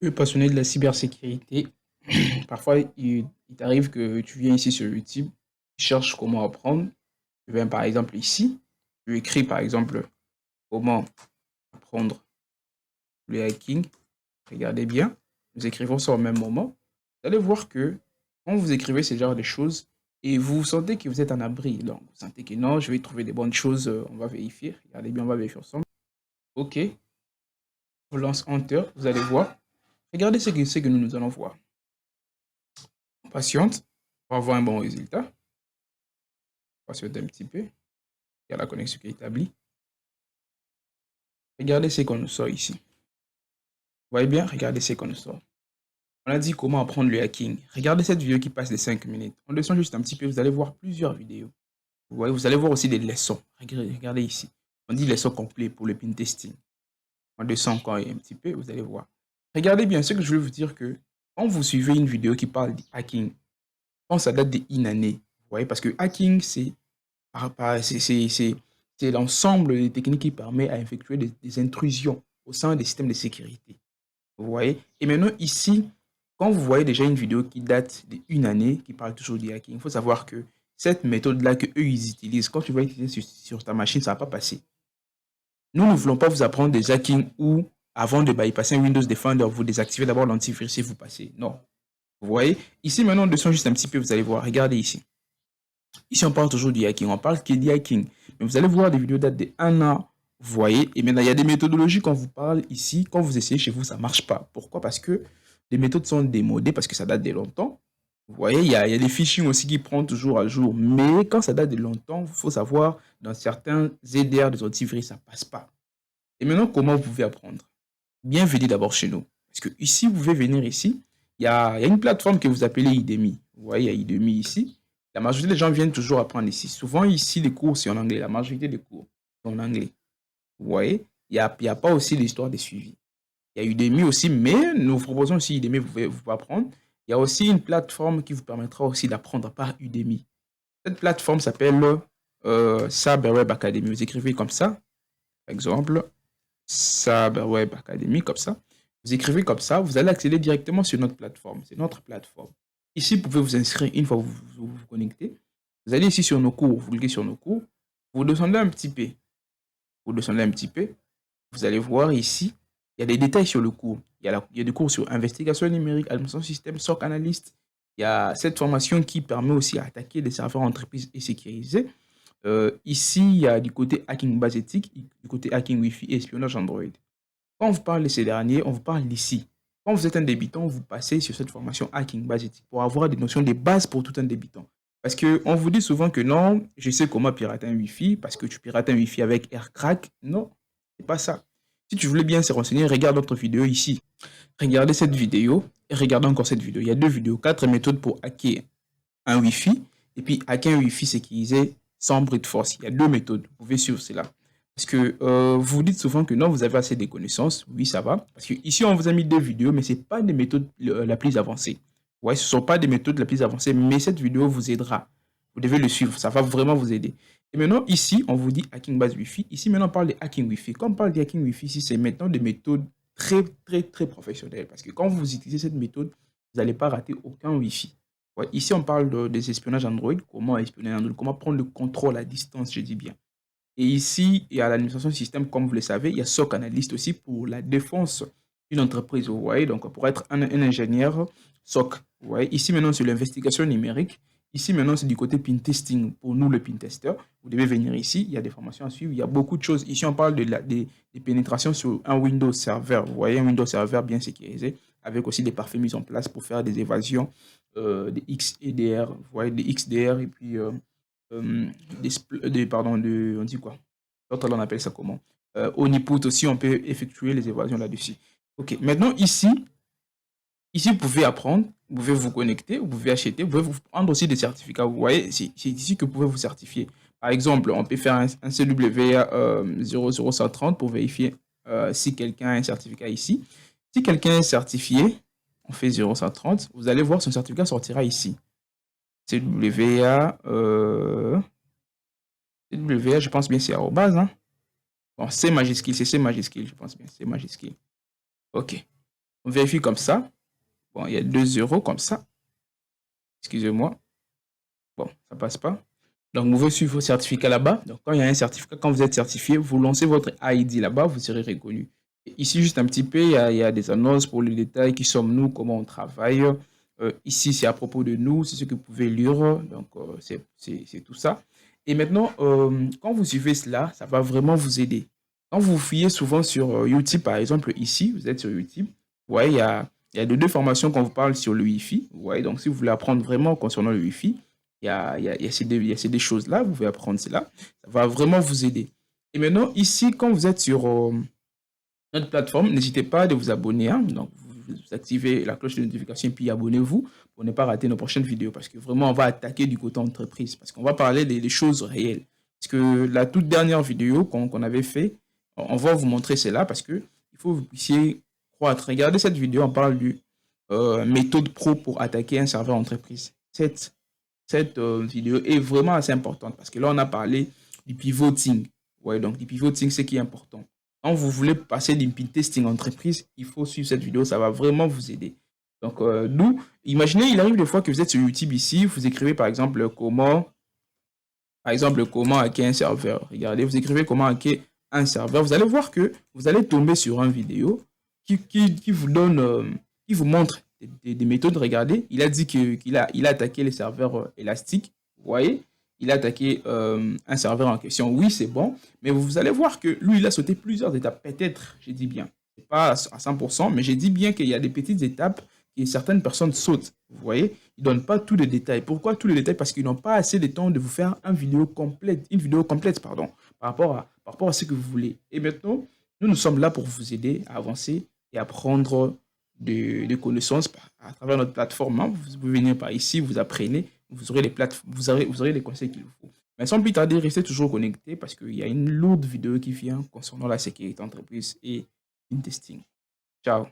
Passionné de la cybersécurité, parfois il t'arrive que tu viens ici sur YouTube, tu cherches comment apprendre. Tu viens par exemple ici, tu écris par exemple comment apprendre le hacking. Regardez bien, nous écrivons ça au même moment. Vous allez voir que quand vous écrivez ce genre de choses et vous sentez que vous êtes en abri, donc vous sentez que non, je vais trouver des bonnes choses, on va vérifier. Regardez bien, on va vérifier ensemble. OK, on lance Enter, vous allez voir. Regardez ce que nous allons voir. On patiente, on va avoir un bon résultat. Patiente un petit peu. Il y a la connexion qui est établie. Regardez ce qu'on nous sort ici. Vous voyez bien? Regardez ce qu'on nous sort. On a dit comment apprendre le hacking. Regardez cette vidéo qui passe de 5 minutes. On descend juste un petit peu, vous allez voir plusieurs vidéos. Vous voyez, vous allez voir aussi des leçons. Regardez ici. On dit leçons complets pour le pin testing. On descend encore un petit peu, vous allez voir. Regardez bien ce que je veux vous dire que quand vous suivez une vidéo qui parle de hacking, quand ça date d'une année, vous voyez, parce que hacking, c'est l'ensemble des techniques qui permet à effectuer des intrusions au sein des systèmes de sécurité. Vous voyez? Et maintenant, ici, quand vous voyez déjà une vidéo qui date d'une année, qui parle toujours du hacking, il faut savoir que cette méthode-là que eux ils utilisent, quand tu vas utiliser sur ta machine, ça ne va pas passer. Nous ne voulons pas vous apprendre des hacking où, avant de bypasser un Windows Defender, vous désactivez d'abord l'antivirus et vous passez. Non. Vous voyez? Ici, maintenant, on descend juste un petit peu, vous allez voir. Regardez ici. Ici, on parle toujours du hacking, on parle qu'il y a du hacking. Mais vous allez voir des vidéos datent de 1 an, vous voyez. Et maintenant, il y a des méthodologies qu'on vous parle ici. Quand vous essayez chez vous, ça ne marche pas. Pourquoi? Parce que les méthodes sont démodées, parce que ça date de longtemps. Vous voyez, il y a des phishing aussi qui prennent toujours à jour. Mais quand ça date de longtemps, il faut savoir, dans certains ZDR des antivirus, ça ne passe pas. Et maintenant, comment vous pouvez apprendre? Bienvenue d'abord chez nous. Parce que ici, vous pouvez venir ici. Il y a une plateforme que vous appelez Udemy. Vous voyez, il y a Udemy ici. La majorité des gens viennent toujours apprendre ici. Souvent, ici, les cours, c'est en anglais. La majorité des cours, c'est en anglais. Vous voyez, il y a pas aussi l'histoire des suivis. Il y a Udemy aussi, mais nous vous proposons aussi Udemy, vous pouvez apprendre. Il y a aussi une plateforme qui vous permettra aussi d'apprendre par Udemy. Cette plateforme s'appelle Cyberweb Academy. Vous écrivez comme ça, par exemple, Cyberweb Academy, comme ça. Vous écrivez comme ça, vous allez accéder directement sur notre plateforme. C'est notre plateforme. Ici, vous pouvez vous inscrire une fois que vous connectez. Vous allez ici sur nos cours, vous cliquez sur nos cours. Vous descendez un petit peu. Vous descendez un petit peu. Vous allez voir ici, il y a des détails sur le cours. Il y a des cours sur investigation numérique, administration système, SOC analyste. Il y a cette formation qui permet aussi à attaquer des serveurs entreprises et sécurisés. Ici, il y a du côté hacking base éthique, du côté hacking Wi-Fi et espionnage Android. Quand on vous parle de ces derniers, on vous parle d'ici. Quand vous êtes un débutant, vous passez sur cette formation hacking base éthique pour avoir des notions de base pour tout un débutant. Parce qu'on vous dit souvent que non, je sais comment pirater un Wi-Fi, parce que tu pirates un Wi-Fi avec AirCrack. Non, c'est pas ça. Si tu voulais bien se renseigner, regarde notre vidéo ici. Regardez cette vidéo et regardez encore cette vidéo. Il y a deux vidéos, 4 méthodes pour hacker un Wi-Fi et puis hacker un Wi-Fi sécurisé sans brute force. Il y a 2 méthodes. Vous pouvez suivre cela. Parce que vous dites souvent que non, vous avez assez de connaissances. Oui, ça va. Parce que ici, on vous a mis 2 vidéos, mais ce n'est pas des méthodes la plus avancée. Ouais, ce ne sont pas des méthodes la plus avancées, mais cette vidéo vous aidera. Vous devez le suivre. Ça va vraiment vous aider. Et maintenant, ici, on vous dit hacking base Wi-Fi. Ici, maintenant, on parle de hacking Wi-Fi. Quand on parle de hacking Wi-Fi, ici, c'est maintenant des méthodes très, très, très professionnelles. Parce que quand vous utilisez cette méthode, vous n'allez pas rater aucun Wi-Fi. Ouais, ici, on parle des espionnages Android, comment espionner Android, comment prendre le contrôle à distance, je dis bien. Et ici, il y a l'administration du système, comme vous le savez, il y a SOC analyste aussi pour la défense d'une entreprise, vous voyez, donc pour être un ingénieur SOC, vous voyez. Ici, maintenant, c'est l'investigation numérique. Ici, maintenant, c'est du côté pin testing. Pour nous, le pin tester, vous devez venir ici, il y a des formations à suivre, il y a beaucoup de choses. Ici, on parle des pénétrations sur un Windows Server, vous voyez, un Windows Server bien sécurisé, avec aussi des parfaits mis en place pour faire des évasions, des XEDR, vous voyez, des XDR, et puis pardon, on dit quoi? L'autre, là, on appelle ça comment? Honeypot aussi, on peut effectuer les évasions là-dessus. Ok, maintenant ici, vous pouvez apprendre, vous pouvez vous connecter, vous pouvez acheter, vous pouvez vous prendre aussi des certificats. Vous voyez, c'est ici que vous pouvez vous certifier. Par exemple, on peut faire un CWA 00130 pour vérifier si quelqu'un a un certificat ici. Si quelqu'un est certifié, on fait 0130, vous allez voir son certificat sortira ici. CWA, CWA, je pense bien c'est arrobase, hein. Bon, C majuscule, c'est C majuscule, je pense bien, C majuscule. Ok. On vérifie comme ça. Bon, il y a 2 € comme ça. Excusez-moi. Bon, ça passe pas. Donc, vous pouvez suivre vos certificats là-bas. Donc, quand il y a un certificat, quand vous êtes certifié, vous lancez votre ID là-bas, vous serez reconnu. Et ici, juste un petit peu, il y a des annonces pour les détails, qui sommes-nous, comment on travaille. Ici, c'est à propos de nous, c'est ce que vous pouvez lire. Donc, c'est tout ça. Et maintenant, quand vous suivez cela, ça va vraiment vous aider. Quand vous fouillez souvent sur YouTube, par exemple, ici, vous êtes sur YouTube, vous voyez, il y a deux formations qu'on vous parle sur le Wi-Fi. Vous voyez, donc si vous voulez apprendre vraiment concernant le Wi-Fi, il y a ces deux choses-là, vous pouvez apprendre cela. Ça va vraiment vous aider. Et maintenant, ici, quand vous êtes sur notre plateforme, n'hésitez pas de vous abonner. Hein. Donc, vous activez la cloche de notification et puis abonnez-vous pour ne pas rater nos prochaines vidéos. Parce que vraiment, on va attaquer du côté entreprise. Parce qu'on va parler des choses réelles. Parce que la toute dernière vidéo qu'on avait fait, on va vous montrer cela parce que il faut que vous puissiez croître. Regardez cette vidéo, on parle du méthode pro pour attaquer un serveur entreprise. Cette vidéo est vraiment assez importante parce que là, on a parlé du pivoting. Ouais, donc du pivoting, c'est qui est important. Quand vous voulez passer du pin testing entreprise, il faut suivre cette vidéo, ça va vraiment vous aider. Donc, nous, imaginez, il arrive des fois que vous êtes sur YouTube ici, vous écrivez par exemple, comment hacker un serveur. Regardez, vous écrivez comment hacker un serveur. Vous allez voir que vous allez tomber sur une vidéo qui vous donne, qui vous montre des méthodes. Regardez, il a dit qu'il a attaqué les serveurs élastiques. Vous voyez, il a attaqué un serveur en question. Oui, c'est bon, mais vous allez voir que lui, il a sauté plusieurs étapes. Peut-être, j'ai dit bien, c'est pas à 100%, mais j'ai dit bien qu'il y a des petites étapes que certaines personnes sautent. Vous voyez, ils ne donnent pas tous les détails. Pourquoi tous les détails? Parce qu'ils n'ont pas assez de temps de vous faire une vidéo complète, pardon, par rapport à ce que vous voulez. Et maintenant, nous sommes là pour vous aider à avancer et à prendre de connaissances à travers notre plateforme. Hein. Vous pouvez venir par ici, vous apprenez, vous aurez vous aurez les conseils qu'il vous faut. Mais sans plus tarder, restez toujours connectés parce qu'il y a une lourde vidéo qui vient concernant la sécurité entreprise et in testing. Ciao.